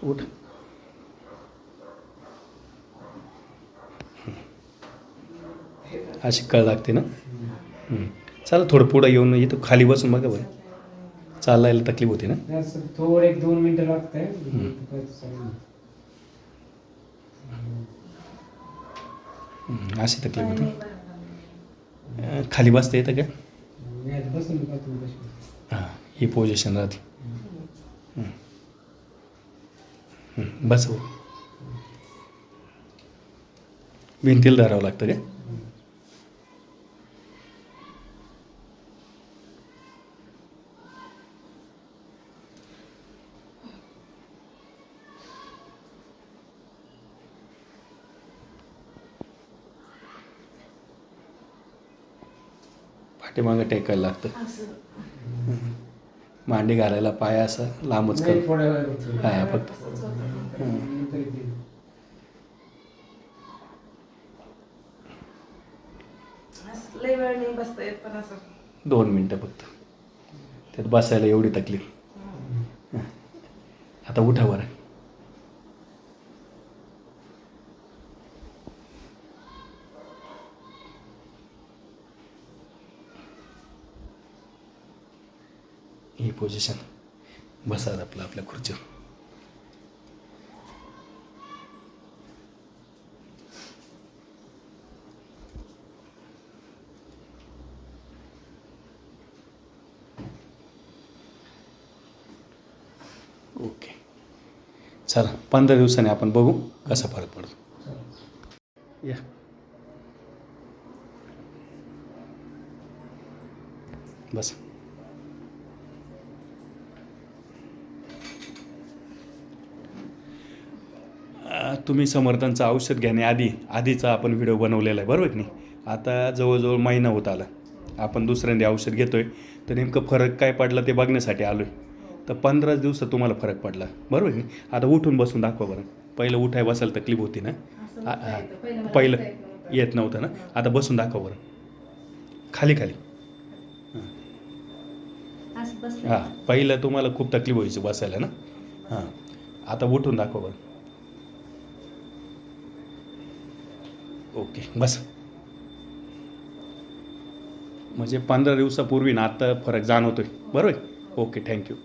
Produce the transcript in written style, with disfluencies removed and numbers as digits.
उठ. अशी कळ लागते ना. चला थोडं पुढं येऊन इथं खाली बसून बघा बरं. चालायला तकलीफ होती ना. थोडं 1-2 मिनिटं लागतंय. अशी तकलीफ होती. खाली बसता येतं का. हां ही पोझिशन राहते. बस हो. भिंतीला धरावं लागतं का. पाठीमागं टेकायला लागतं. मांडी घालायला पाय असं लांबच कर. हां फक्त लय वेळ नाही बसता येत पण असं 2 मिनटं फक्त. त्यात बसायला एवढी तकलीफ. आता उठा बरं. ही पोझिशन. बसा आपलं आपल्या खुर्चीवर. ओके चला 15 दिवसांनी आपण बघू कसा फरक पडतो. या बस. तुम्ही समर्थांचं औषध आधीचा आपण व्हिडिओ बनवलेला आहे बरोबर की नाही. आता जवळजवळ महिना होत आला आपण दुसऱ्यांदा औषध घेतो आहे. तर नेमकं फरक काय पडला ते बघण्यासाठी आलो आहे. तर 15 दिवसात तुम्हाला फरक पडला बरोबर की नाही. आता उठून बसून दाखवा बरं. पहिलं उठाय बसायला तकलीफ होती ना. पहिलं येत नव्हतं ना. आता बसून दाखवा बरं. खाली खाली. हां पहिलं तुम्हाला खूप तकलीफ व्हायची बसायला ना. हां आता उठून दाखवा बरं. ओके बस. म्हणजे 15 दिवसापूर्वी ना आता फरक जाणवतोय बरोबर. Okay thank you.